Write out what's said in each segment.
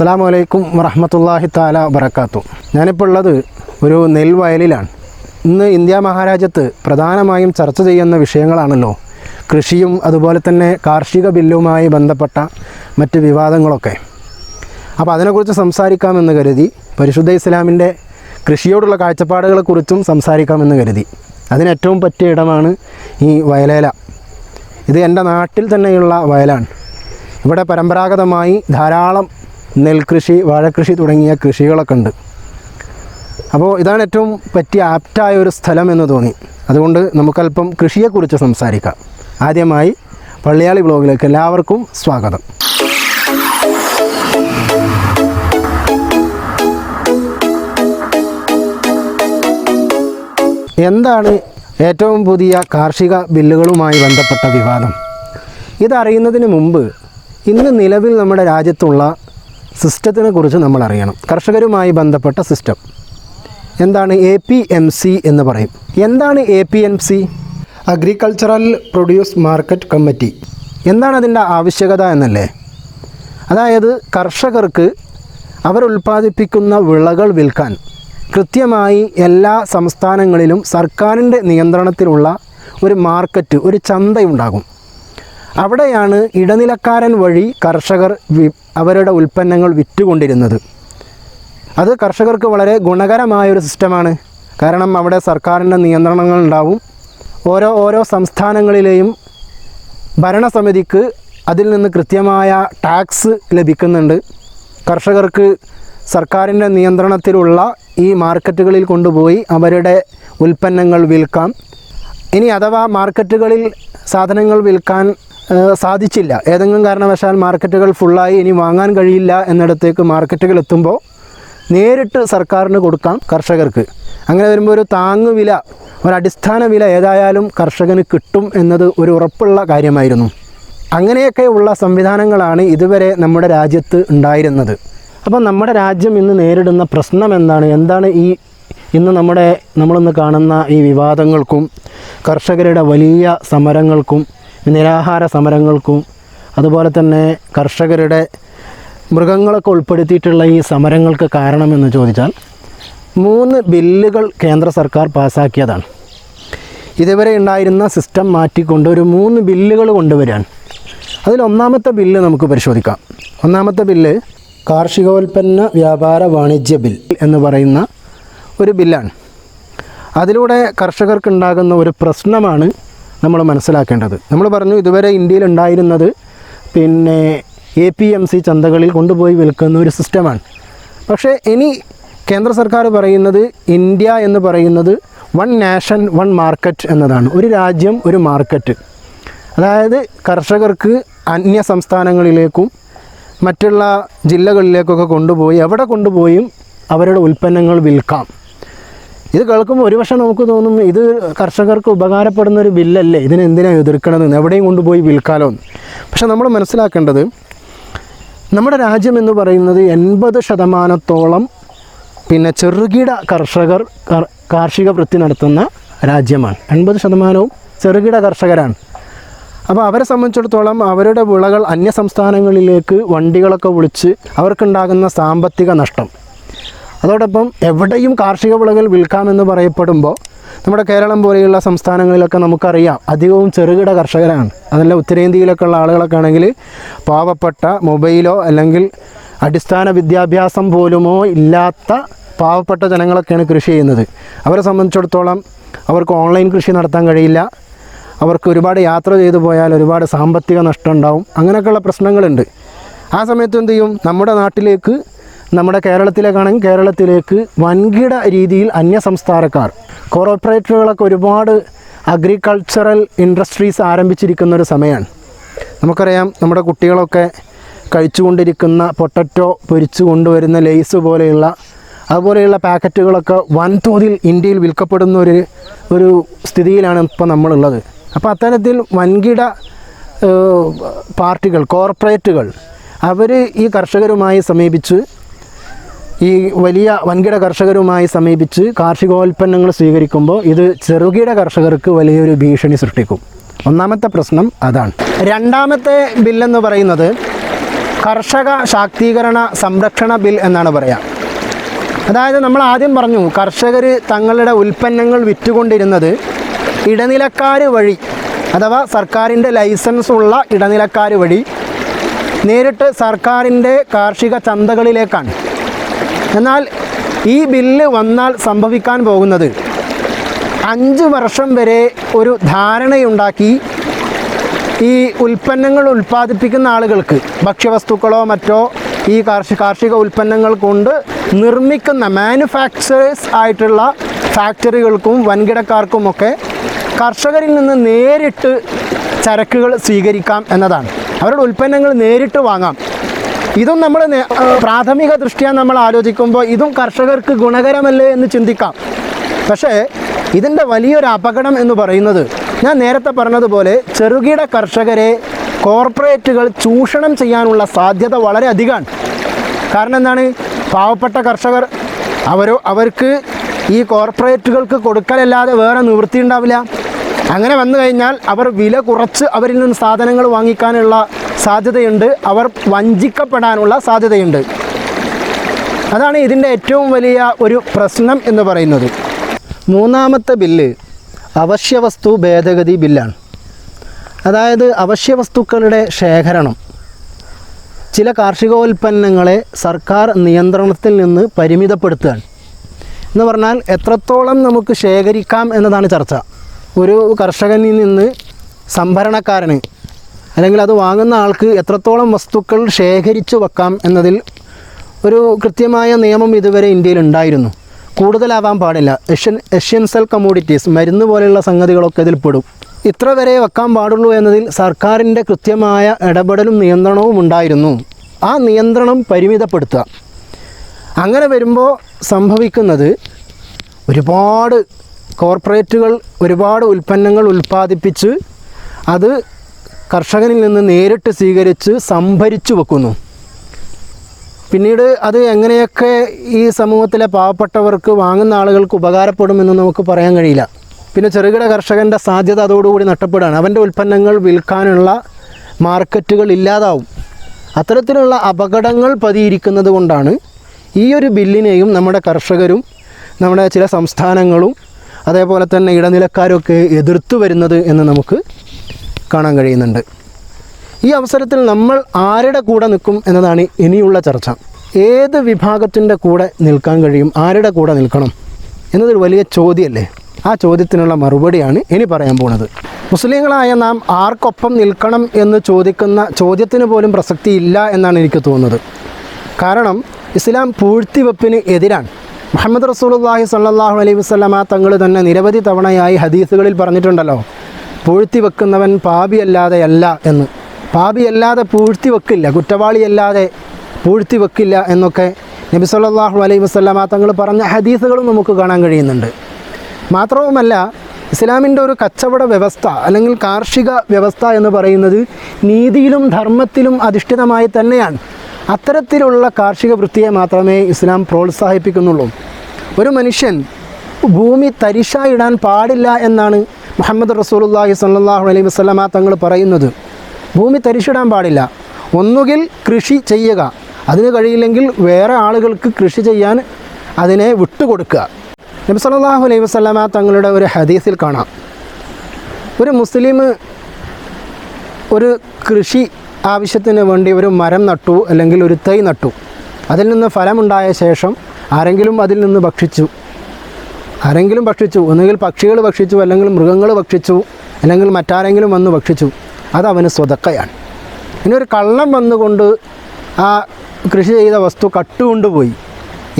അസ്സലാമു അലൈക്കും വറഹ്മത്തുള്ളാഹി തആല വബറകാതുഹു. ഞാനിപ്പോൾ ഉള്ളത് ഒരു നെൽവയലിലാണ്. ഇന്ന് ഇന്ത്യ മഹാരാജ്യത്ത് പ്രധാനമായും ചർച്ച ചെയ്യുന്ന വിഷയങ്ങളാണല്ലോ കൃഷിയും അതുപോലെ തന്നെ കാർഷിക ബില്ലുമായി ബന്ധപ്പെട്ട മറ്റ് വിവാദങ്ങളൊക്കെ. അപ്പോൾ അതിനെക്കുറിച്ച് സംസാരിക്കാമെന്ന് കരുതി, പരിശുദ്ധ ഇസ്ലാമിൻ്റെ കൃഷിയോടുള്ള കാഴ്ചപ്പാടുകളെക്കുറിച്ചും സംസാരിക്കാമെന്ന് കരുതി. അതിനേറ്റവും പറ്റിയ ഇടമാണ് ഈ വയലേല. ഇത് എൻ്റെ നാട്ടിൽ തന്നെയുള്ള വയലാണ്. ഇവിടെ പരമ്പരാഗതമായി ധാരാളം നെൽകൃഷി, വാഴക്കൃഷി തുടങ്ങിയ കൃഷികളൊക്കെ ഉണ്ട്. അപ്പോൾ ഇതാണ് ഏറ്റവും പറ്റിയ ആപ്റ്റായ ഒരു സ്ഥലം എന്ന് തോന്നി. അതുകൊണ്ട് നമുക്കല്പം കൃഷിയെക്കുറിച്ച് സംസാരിക്കാം. ആദ്യമായി പള്ളിയാളി വ്ളോഗിലേക്ക് എല്ലാവർക്കും സ്വാഗതം. എന്താണ് ഏറ്റവും പുതിയ കാർഷിക ബില്ലുകളുമായി ബന്ധപ്പെട്ട വിവാദം? ഇതറിയുന്നതിന് മുമ്പ് ഇന്ന് നിലവിൽ നമ്മുടെ രാജ്യത്തുള്ള സിസ്റ്റത്തിനെ കുറിച്ച് നമ്മൾ അറിയണം. കർഷകരുമായി ബന്ധപ്പെട്ട സിസ്റ്റം എന്താണ്? APMC എന്ന് പറയും. എന്താണ് APMC? Agricultural produce market committee. എന്താണ് അതിൻ്റെ ആവശ്യകത എന്നല്ലേ? അതായത് കർഷകർക്ക് അവരുൽപ്പാദിപ്പിക്കുന്ന വിളകൾ വിൽക്കാൻ കൃത്യമായി എല്ലാ സംസ്ഥാനങ്ങളിലും സർക്കാരിൻ്റെ നിയന്ത്രണത്തിലുള്ള ഒരു മാർക്കറ്റ്, ഒരു ചന്തയുണ്ടാകും. അവിടെയാണ് ഇടനിലക്കാരൻ വഴി കർഷകർ അവരുടെ ഉൽപ്പന്നങ്ങൾ വിറ്റുകൊണ്ടിരുന്നത്. അത് കർഷകർക്ക് വളരെ ഗുണകരമായൊരു സിസ്റ്റമാണ്. കാരണം അവിടെ സർക്കാരിൻ്റെ നിയന്ത്രണങ്ങൾ ഉണ്ടാവും. ഓരോ സംസ്ഥാനങ്ങളിലെയും ഭരണസമിതിക്ക് അതിൽ നിന്ന് കൃത്യമായ ടാക്സ് ലഭിക്കുന്നുണ്ട്. കർഷകർക്ക് സർക്കാരിൻ്റെ നിയന്ത്രണത്തിലുള്ള ഈ മാർക്കറ്റുകളിൽ കൊണ്ടുപോയി അവരുടെ ഉൽപ്പന്നങ്ങൾ വിൽക്കാം. ഇനി അഥവാ മാർക്കറ്റുകളിൽ സാധനങ്ങൾ വിൽക്കാൻ സാധിച്ചില്ല, ഏതെങ്കിലും കാരണവശാൽ മാർക്കറ്റുകൾ ഫുള്ളായി ഇനി വാങ്ങാൻ കഴിയില്ല എന്നിടത്തേക്ക് മാർക്കറ്റുകൾ എത്തുമ്പോൾ നേരിട്ട് സർക്കാരിന് കൊടുക്കാം കർഷകർക്ക്. അങ്ങനെ വരുമ്പോൾ ഒരു താങ്ങുവില, ഒരടിസ്ഥാന വില ഏതായാലും കർഷകന് കിട്ടും എന്നത് ഒരു ഉറപ്പുള്ള കാര്യമായിരുന്നു. അങ്ങനെയൊക്കെയുള്ള സംവിധാനങ്ങളാണ് ഇതുവരെ നമ്മുടെ രാജ്യത്ത് ഉണ്ടായിരുന്നത്. അപ്പം നമ്മുടെ രാജ്യം ഇന്ന് നേരിടുന്ന പ്രശ്നം എന്താണ് ഇന്ന് നമ്മളിന്ന് കാണുന്ന ഈ വിവാദങ്ങൾക്കും കർഷകരുടെ വലിയ സമരങ്ങൾക്കും നിരാഹാര സമരങ്ങൾക്കും അതുപോലെ തന്നെ കർഷകരുടെ മൃഗങ്ങളൊക്കെ ഉൾപ്പെടുത്തിയിട്ടുള്ള ഈ സമരങ്ങൾക്ക് കാരണമെന്ന് ചോദിച്ചാൽ 3 ബില്ലുകൾ കേന്ദ്ര സർക്കാർ പാസ്സാക്കിയതാണ്. ഇതുവരെ ഉണ്ടായിരുന്ന സിസ്റ്റം മാറ്റിക്കൊണ്ട് ഒരു 3 ബില്ലുകൾ കൊണ്ടുവരികയാണ്. അതിൽ ഒന്നാമത്തെ ബില്ല് നമുക്ക് പരിശോധിക്കാം. ഒന്നാമത്തെ ബില്ല് കാർഷികോൽപ്പന്ന വ്യാപാര വാണിജ്യ ബിൽ എന്ന് പറയുന്ന ഒരു ബില്ലാണ്. അതിലൂടെ കർഷകർക്കുണ്ടാകുന്ന ഒരു പ്രശ്നമാണ് നമ്മൾ മനസ്സിലാക്കേണ്ടത്. നമ്മൾ പറഞ്ഞു ഇതുവരെ ഇന്ത്യയിൽ ഉണ്ടായിരുന്നത് APMC ചന്തകളിൽ കൊണ്ടുപോയി വിൽക്കുന്ന ഒരു സിസ്റ്റമാണ്. പക്ഷേ ഇനി കേന്ദ്ര സർക്കാർ പറയുന്നത് ഇന്ത്യ എന്ന് പറയുന്നത് 1 നാഷൻ 1 മാർക്കറ്റ് എന്നതാണ്. ഒരു രാജ്യം ഒരു മാർക്കറ്റ്. അതായത് കർഷകർക്ക് അന്യ സംസ്ഥാനങ്ങളിലേക്കും മറ്റുള്ള ജില്ലകളിലേക്കൊക്കെ കൊണ്ടുപോയി എവിടെ കൊണ്ടുപോയും അവരുടെ ഉൽപ്പന്നങ്ങൾ വിൽക്കാം. ഇത് കേൾക്കുമ്പോൾ ഒരുപക്ഷെ നമുക്ക് തോന്നും ഇത് കർഷകർക്ക് ഉപകാരപ്പെടുന്ന ഒരു ബില്ലല്ലേ, ഇതിനെന്തിനാണ് എതിർക്കണമെന്ന്, എവിടെയും കൊണ്ടുപോയി വിൽക്കാലോ. പക്ഷെ നമ്മൾ മനസ്സിലാക്കേണ്ടത് നമ്മുടെ രാജ്യം എന്ന് പറയുന്നത് 80% ചെറുകിട കർഷകർ കാർഷിക വൃത്തി നടത്തുന്ന രാജ്യമാണ്. 80% ചെറുകിട കർഷകരാണ്. അപ്പോൾ അവരെ സംബന്ധിച്ചിടത്തോളം അവരുടെ വിളകൾ അന്യ സംസ്ഥാനങ്ങളിലേക്ക് വണ്ടികളൊക്കെ വിളിച്ച് അവർക്കുണ്ടാകുന്ന സാമ്പത്തിക നഷ്ടം, അതോടൊപ്പം എവിടെയും കാർഷിക വിളകൾ വിൽക്കാമെന്ന് പറയപ്പെടുമ്പോൾ നമ്മുടെ കേരളം പോലെയുള്ള സംസ്ഥാനങ്ങളിലൊക്കെ നമുക്കറിയാം അധികവും ചെറുകിട കർഷകരാണ്. അതല്ല ഉത്തരേന്ത്യയിലൊക്കെ ഉള്ള ആളുകളൊക്കെ ആണെങ്കിൽ പാവപ്പെട്ട മൊബൈലോ അല്ലെങ്കിൽ അടിസ്ഥാന വിദ്യാഭ്യാസം പോലുമോ ഇല്ലാത്ത പാവപ്പെട്ട ജനങ്ങളൊക്കെയാണ് കൃഷി ചെയ്യുന്നത്. അവരെ സംബന്ധിച്ചിടത്തോളം അവർക്ക് ഓൺലൈൻ കൃഷി നടത്താൻ കഴിയില്ല. അവർക്ക് ഒരുപാട് യാത്ര ചെയ്തു പോയാൽ ഒരുപാട് സാമ്പത്തിക നഷ്ടം ഉണ്ടാവും. അങ്ങനെയൊക്കെയുള്ള പ്രശ്നങ്ങളുണ്ട്. ആ സമയത്ത് എന്ത് ചെയ്യും? നമ്മുടെ നാട്ടിലേക്ക്, നമ്മുടെ കേരളത്തിലേക്ക് വൻകിട രീതിയിൽ അന്യ സംസ്ഥാനക്കാർ, കോർപ്പറേറ്റുകളൊക്കെ ഒരുപാട് അഗ്രികൾച്ചറൽ ഇൻഡസ്ട്രീസ് ആരംഭിച്ചിരിക്കുന്ന ഒരു സമയമാണ്. നമുക്കറിയാം നമ്മുടെ കുട്ടികളൊക്കെ കഴിച്ചുകൊണ്ടിരിക്കുന്ന പൊട്ടറ്റോ പൊരിച്ചു കൊണ്ടുവരുന്ന ലെയ്സ് അതുപോലെയുള്ള പാക്കറ്റുകളൊക്കെ വൻതോതിൽ ഇന്ത്യയിൽ വിൽക്കപ്പെടുന്ന ഒരു സ്ഥിതിയിലാണ് ഇപ്പോൾ നമ്മളുള്ളത്. അപ്പോൾ അത്തരത്തിൽ വൻകിട പാർട്ടികൾ, കോർപ്പറേറ്റുകൾ അവർ ഈ കർഷകരുമായി സമീപിച്ച്, ഈ വലിയ വൻകിട കർഷകരുമായി സമീപിച്ച് കാർഷികോൽപ്പന്നങ്ങൾ സ്വീകരിക്കുമ്പോൾ ഇത് ചെറുകിട കർഷകർക്ക് വലിയൊരു ഭീഷണി സൃഷ്ടിക്കും. ഒന്നാമത്തെ പ്രശ്നം അതാണ്. രണ്ടാമത്തെ ബില്ലെന്ന് പറയുന്നത് കർഷക ശാക്തീകരണ സംരക്ഷണ ബിൽ എന്നാണ് പറയുക. അതായത് നമ്മൾ ആദ്യം പറഞ്ഞു, കർഷകർ തങ്ങളുടെ ഉൽപ്പന്നങ്ങൾ വിറ്റുകൊണ്ടിരുന്നത് ഇടനിലക്കാർ വഴി, അഥവാ സർക്കാരിൻ്റെ ലൈസൻസ് ഉള്ള ഇടനിലക്കാർ വഴി നേരിട്ട് സർക്കാരിൻ്റെ കാർഷിക ചന്തകളിലേക്കാണ്. എന്നാൽ ഈ ബില്ല് വന്നാൽ സംഭവിക്കാൻ പോകുന്നത് 5 വർഷം വരെ ഒരു ധാരണയുണ്ടാക്കി ഈ ഉൽപ്പന്നങ്ങൾ ഉൽപ്പാദിപ്പിക്കുന്ന ആളുകൾക്ക്, ഭക്ഷ്യവസ്തുക്കളോ മറ്റോ ഈ കാർഷിക ഉൽപ്പന്നങ്ങൾ കൊണ്ട് നിർമ്മിക്കുന്ന മാനുഫാക്ചറേഴ്സ് ആയിട്ടുള്ള ഫാക്ടറികൾക്കും വൻകിടക്കാർക്കുമൊക്കെ കർഷകരിൽ നിന്ന് നേരിട്ട് ചരക്കുകൾ സ്വീകരിക്കാം എന്നതാണ്. അവരുടെ ഉൽപ്പന്നങ്ങൾ നേരിട്ട് വാങ്ങാം. ഇതും നമ്മൾ പ്രാഥമിക ദൃഷ്ട്യാ നമ്മൾ ആലോചിക്കുമ്പോൾ ഇതും കർഷകർക്ക് ഗുണകരമല്ലേ എന്ന് ചിന്തിക്കാം. പക്ഷേ ഇതിൻ്റെ വലിയൊരു അപകടം എന്ന് പറയുന്നത്, ഞാൻ നേരത്തെ പറഞ്ഞതുപോലെ ചെറുകിട കർഷകരെ കോർപ്പറേറ്റുകൾ ചൂഷണം ചെയ്യാനുള്ള സാധ്യത വളരെ അധികമാണ്. കാരണം എന്താണ്? പാവപ്പെട്ട കർഷകർ അവർക്ക് ഈ കോർപ്പറേറ്റുകൾക്ക് കൊടുക്കലല്ലാതെ വേറെ നിവൃത്തി ഉണ്ടാവില്ല. അങ്ങനെ വന്നു കഴിഞ്ഞാൽ അവർ വില കുറച്ച് അവരിൽ നിന്ന് സാധനങ്ങൾ വാങ്ങിക്കാനുള്ള സാധ്യതയുണ്ട്, അവർ വഞ്ചിക്കപ്പെടാനുള്ള സാധ്യതയുണ്ട്. അതാണ് ഇതിൻ്റെ ഏറ്റവും വലിയ ഒരു പ്രശ്നം എന്ന് പറയുന്നത്. മൂന്നാമത്തെ ബില്ല് അവശ്യവസ്തു ഭേദഗതി ബില്ലാണ്. അതായത് അവശ്യവസ്തുക്കളുടെ ശേഖരണം, ചില കാർഷികോൽപ്പന്നങ്ങളെ സർക്കാർ നിയന്ത്രണത്തിൽ നിന്ന് പരിമിതപ്പെടുത്തുകയാണ്. എന്ന് പറഞ്ഞാൽ എത്രത്തോളം നമുക്ക് ശേഖരിക്കാം എന്നതാണ് ചർച്ച. ഒരു കർഷകനിൽ നിന്ന് സംഭരണക്കാരന് അല്ലെങ്കിൽ അത് വാങ്ങുന്ന ആൾക്ക് എത്രത്തോളം വസ്തുക്കൾ ശേഖരിച്ചു വെക്കാം എന്നതിൽ ഒരു കൃത്യമായ നിയമം ഇതുവരെ ഇന്ത്യയിൽ ഉണ്ടായിരുന്നു. കൂടുതലാവാൻ പാടില്ല. എസെൻഷ്യൽ കമ്മോഡിറ്റീസ്, മരുന്ന് പോലെയുള്ള സംഗതികളൊക്കെ ഇതിൽ പെടും. ഇത്ര വരെ വെക്കാൻ പാടുള്ളൂ എന്നതിൽ സർക്കാരിൻ്റെ കൃത്യമായ ഇടപെടലും നിയന്ത്രണവും ഉണ്ടായിരുന്നു. ആ നിയന്ത്രണം പരിമിതപ്പെടുത്തുക. അങ്ങനെ വരുമ്പോൾ സംഭവിക്കുന്നത്, ഒരുപാട് കോർപ്പറേറ്റുകൾ ഒരുപാട് ഉൽപ്പന്നങ്ങൾ ഉൽപ്പാദിപ്പിച്ച് അത് കർഷകനിൽ നിന്ന് നേരിട്ട് സ്വീകരിച്ച് സംഭരിച്ചു വെക്കുന്നു. പിന്നീട് അത് എങ്ങനെയൊക്കെ ഈ സമൂഹത്തിലെ പാവപ്പെട്ടവർക്ക്, വാങ്ങുന്ന ആളുകൾക്ക് ഉപകാരപ്പെടുമെന്ന് നമുക്ക് പറയാൻ കഴിയില്ല. പിന്നെ ചെറുകിട കർഷകൻ്റെ സാധ്യത അതോടുകൂടി നഷ്ടപ്പെടുകയാണ്. അവൻ്റെ ഉൽപ്പന്നങ്ങൾ വിൽക്കാനുള്ള മാർക്കറ്റുകൾ ഇല്ലാതാവും. അത്തരത്തിലുള്ള അപകടങ്ങൾ പതിയിരിക്കുന്നത് കൊണ്ടാണ് ഈ ഒരു ബില്ലിനെയും നമ്മുടെ കർഷകരും നമ്മുടെ ചില സംസ്ഥാനങ്ങളും അതേപോലെ തന്നെ ഇടനിലക്കാരൊക്കെ എതിർത്തു വരുന്നത് എന്ന് നമുക്ക് കാണാൻ കഴിയുന്നുണ്ട്. ഈ അവസരത്തിൽ നമ്മൾ ആരുടെ കൂടെ നിൽക്കും എന്നതാണ് ഇനിയുള്ള ചർച്ച. ഏത് വിഭാഗത്തിൻ്റെ കൂടെ നിൽക്കാൻ കഴിയും, ആരുടെ കൂടെ നിൽക്കണം എന്നതൊരു വലിയ ചോദ്യമല്ലേ. ആ ചോദ്യത്തിനുള്ള മറുപടിയാണ് ഇനി പറയാൻ പോകുന്നത്. മുസ്ലിങ്ങളായ നാം ആർക്കൊപ്പം നിൽക്കണം എന്ന് ചോദിക്കുന്ന ചോദ്യത്തിന് പോലും പ്രസക്തിയില്ല എന്നാണ് എനിക്ക് തോന്നുന്നത്. കാരണം ഇസ്ലാം പൂഴ്ത്തിവെപ്പിന് എതിരാണ്. മുഹമ്മദ് റസൂലുള്ളാഹി സ്വല്ലല്ലാഹു അലൈഹി വസല്ലമ തങ്ങൾ തന്നെ നിരവധി തവണയായി ഹദീസുകളിൽ പറഞ്ഞിട്ടുണ്ടല്ലോ, പൂഴ്ത്തിവെക്കുന്നവൻ പാപിയല്ലാതെയല്ല എന്ന്. പാപിയല്ലാതെ പൂഴ്ത്തിവെക്കില്ല, കുറ്റവാളിയല്ലാതെ പൂഴ്ത്തിവെക്കില്ല എന്നൊക്കെ നബി സല്ലല്ലാഹു അലൈഹി വസല്ലമ തങ്ങൾ പറഞ്ഞ ഹദീസുകളും നമുക്ക് കാണാൻ കഴിയുന്നുണ്ട്. മാത്രവുമല്ല, ഇസ്ലാമിൻ്റെ ഒരു കച്ചവട വ്യവസ്ഥ അല്ലെങ്കിൽ കാർഷിക വ്യവസ്ഥ എന്ന് പറയുന്നത് നീതിയിലും ധർമ്മത്തിലും അധിഷ്ഠിതമായി തന്നെയാണ്. അത്തരത്തിലുള്ള കാർഷിക വൃത്തിയെ മാത്രമേ ഇസ്ലാം പ്രോത്സാഹിപ്പിക്കുന്നുള്ളൂ. ഒരു മനുഷ്യൻ ഭൂമി തരിശായിടാൻ പാടില്ല എന്നാണ് മുഹമ്മദ് റസൂലുള്ളാഹി സ്വല്ലല്ലാഹു അലൈഹി വസല്ലമ തങ്ങൾ പറയുന്നത്. ഭൂമി തരിശിടാൻ പാടില്ല. ഒന്നുകിൽ കൃഷി ചെയ്യുക, അതിന് കഴിയില്ലെങ്കിൽ വേറെ ആളുകൾക്ക് കൃഷി ചെയ്യാൻ അതിനെ വിട്ടുകൊടുക്കുക. നബി സല്ലല്ലാഹു അലൈഹി വസല്ലമ തങ്ങളുടെ ഒരു ഹദീസിൽ കാണാം, ഒരു മുസ്ലിം ഒരു കൃഷി ആവശ്യത്തിന് വേണ്ടി ഒരു മരം നട്ടു അല്ലെങ്കിൽ ഒരു തൈ നട്ടു. അതിൽ നിന്ന് ഫലമുണ്ടായ ശേഷം ആരെങ്കിലും അതിൽ നിന്ന് ഭക്ഷിച്ചു, ഒന്നുകിൽ പക്ഷികൾ ഭക്ഷിച്ചു, അല്ലെങ്കിൽ മൃഗങ്ങൾ ഭക്ഷിച്ചു, അല്ലെങ്കിൽ മറ്റാരെങ്കിലും വന്ന് ഭക്ഷിച്ചു, അത് അവന് സ്വതക്കയാണ്. ഇനി ഒരു കള്ളം വന്നുകൊണ്ട് ആ കൃഷി ചെയ്ത വസ്തു കട്ടുകൊണ്ടുപോയി,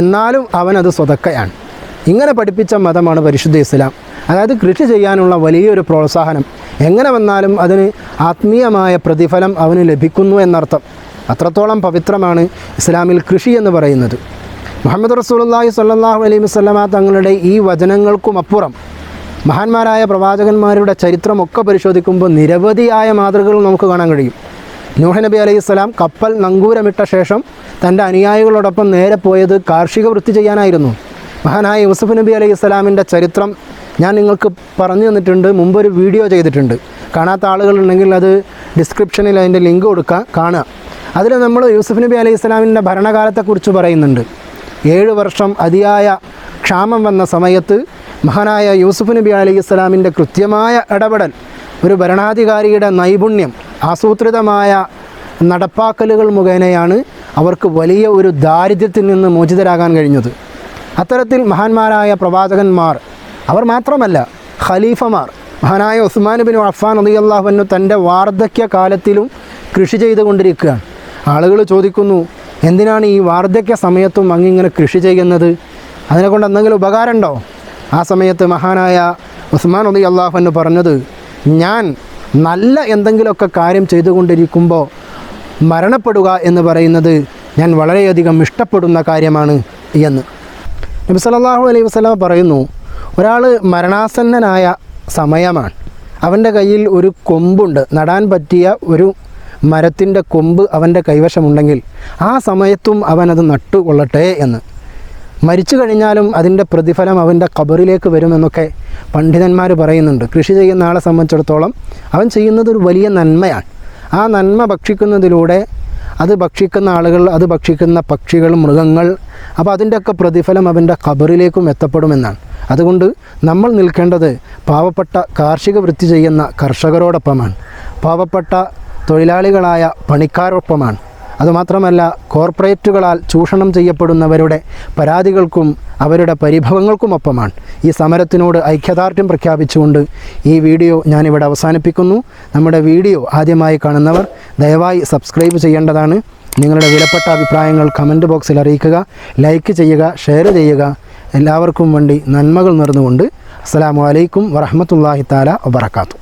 എന്നാലും അവനത് സ്വതക്കയാണ്. ഇങ്ങനെ പഠിപ്പിച്ച മതമാണ് പരിശുദ്ധ ഇസ്ലാം. അതായത് കൃഷി ചെയ്യാനുള്ള വലിയൊരു പ്രോത്സാഹനം, എങ്ങനെ വന്നാലും അതിന് ആത്മീയമായ പ്രതിഫലം അവന് ലഭിക്കുന്നു എന്നർത്ഥം. അത്രത്തോളം പവിത്രമാണ് ഇസ്ലാമിൽ കൃഷി എന്ന് പറയുന്നത്. മുഹമ്മദ് റസൂലുള്ളാഹി സ്വല്ലല്ലാഹു അലൈഹി വസല്ലമ തങ്ങളുടെ ഈ വചനങ്ങൾക്കുമപ്പുറം മഹാന്മാരായ പ്രവാചകന്മാരുടെ ചരിത്രമൊക്കെ പരിശോധിക്കുമ്പോൾ നിരവധിയായ മാതൃകകൾ നമുക്ക് കാണാൻ കഴിയും. നൂഹ് നബി അലൈഹിസ്സലാം കപ്പൽ നങ്കൂരമിട്ട ശേഷം തൻ്റെ അനുയായികളോടൊപ്പം നേരെ പോയത് കാർഷിക വൃത്തി ചെയ്യാനായിരുന്നു. മഹാനായ യൂസുഫ് നബി അലൈഹിസ്സലാമിൻ്റെ ചരിത്രം ഞാൻ നിങ്ങൾക്ക് പറഞ്ഞു തന്നിട്ടുണ്ട്, മുമ്പൊരു വീഡിയോ ചെയ്തിട്ടുണ്ട്. കാണാത്ത ആളുകളുണ്ടെങ്കിൽ അത് ഡിസ്ക്രിപ്ഷനിൽ അതിൻ്റെ ലിങ്ക് കാണുക. അതിൽ നമ്മൾ യൂസുഫ് നബി അലൈഹി സ്വലാമിൻ്റെ ഭരണകാലത്തെക്കുറിച്ച് പറയുന്നുണ്ട്. 7 വർഷം അതിയായ ക്ഷാമം വന്ന സമയത്ത് മഹാനായ യൂസുഫ് നബി അലൈഹി സ്വലാമിൻ്റെ കൃത്യമായ ഇടപെടൽ, ഒരു ഭരണാധികാരിയുടെ നൈപുണ്യം, ആസൂത്രിതമായ നടപ്പാക്കലുകൾ മുഖേനയാണ് അവർക്ക് വലിയ ഒരു ദാരിദ്ര്യത്തിൽ നിന്ന് മോചിതരാകാൻ കഴിഞ്ഞത്. അത്തരത്തിൽ മഹാന്മാരായ പ്രവാചകന്മാർ, അവർ മാത്രമല്ല ഖലീഫമാർ, മഹാനായ ഉസ്മാൻ ബിൻ അഫ്ഫാൻ റളിയല്ലാഹു അൻഹു തൻ്റെ വാർദ്ധക്യകാലത്തിലും കൃഷി ചെയ്തുകൊണ്ടിരിക്കുകയാണ്. ആളുകൾ ചോദിക്കുന്നു, എന്തിനാണ് ഈ വാർദ്ധക്യ സമയത്തും അങ്ങിങ്ങനെ കൃഷി ചെയ്യുന്നത്? അതിനെക്കൊണ്ട് എന്തെങ്കിലും ഉപകാരമുണ്ടോ? ആ സമയത്ത് മഹാനായ ഉസ്മാൻ റളിയല്ലാഹു അൻഹു പറഞ്ഞത്, ഞാൻ നല്ല എന്തെങ്കിലുമൊക്കെ കാര്യം ചെയ്തുകൊണ്ടിരിക്കുമ്പോൾ മരണപ്പെടുക എന്ന് പറയുന്നത് ഞാൻ വളരെയധികം ഇഷ്ടപ്പെടുന്ന കാര്യമാണ് എന്ന്. നബി സല്ലല്ലാഹു അലൈഹി വസല്ലം പറയുന്നു, ഒരാൾ മരണാസന്നനായ സമയമാണ്, അവൻ്റെ കയ്യിൽ ഒരു കൊമ്പുണ്ട്, നടാൻ പറ്റിയ ഒരു മരത്തിൻ്റെ കൊമ്പ് അവൻ്റെ കൈവശമുണ്ടെങ്കിൽ ആ സമയത്തും അവനത് നട്ടുകൊള്ളട്ടെ എന്ന്. മരിച്ചു കഴിഞ്ഞാലും അതിൻ്റെ പ്രതിഫലം അവൻ്റെ ഖബറിലേക്ക് വരുമെന്നൊക്കെ പണ്ഡിതന്മാർ പറയുന്നുണ്ട്. കൃഷി ചെയ്യുന്ന ആളെ സംബന്ധിച്ചിടത്തോളം അവൻ ചെയ്യുന്നത് ഒരു വലിയ നന്മയാണ്. ആ നന്മ ഭക്ഷിക്കുന്നതിലൂടെ അത് ഭക്ഷിക്കുന്ന ആളുകൾ, അത് ഭക്ഷിക്കുന്ന പക്ഷികൾ, മൃഗങ്ങൾ, അപ്പോൾ അതിൻ്റെയൊക്കെ പ്രതിഫലം അവൻ്റെ ഖബറിലേക്കും എത്തപ്പെടുമെന്നാണ്. അതുകൊണ്ട് നമ്മൾ നിൽക്കേണ്ടത് പാവപ്പെട്ട കാർഷിക വൃത്തി ചെയ്യുന്ന കർഷകരോടൊപ്പമാണ്, പാവപ്പെട്ട തൊഴിലാളികളായ പണിക്കാരോടൊപ്പമാണ്. അതുമാത്രമല്ല, കോർപ്പറേറ്റുകളാൽ ചൂഷണം ചെയ്യപ്പെടുന്നവരുടെ പരാതികൾക്കും അവരുടെ പരിഭവങ്ങൾക്കുമൊപ്പമാണ്. ഈ സമരത്തിനോട് ഐക്യദാർഢ്യം പ്രഖ്യാപിച്ചുകൊണ്ട് ഈ വീഡിയോ ഞാനിവിടെ അവസാനിപ്പിക്കുന്നു. നമ്മുടെ വീഡിയോ ആദ്യമായി കാണുന്നവർ ദയവായി സബ്സ്ക്രൈബ് ചെയ്യേണ്ടതാണ്. നിങ്ങളുടെ വിലപ്പെട്ട അഭിപ്രായങ്ങൾ കമൻറ്റ് ബോക്സിൽ അറിയിക്കുക, ലൈക്ക് ചെയ്യുക, ഷെയർ ചെയ്യുക. എല്ലാവർക്കും വേണ്ടി നന്മകൾ നേർന്നുകൊണ്ട് അസ്സലാമു അലൈക്കും വറഹ്മത്തുള്ളാഹി തആല വബറകാതുഹു.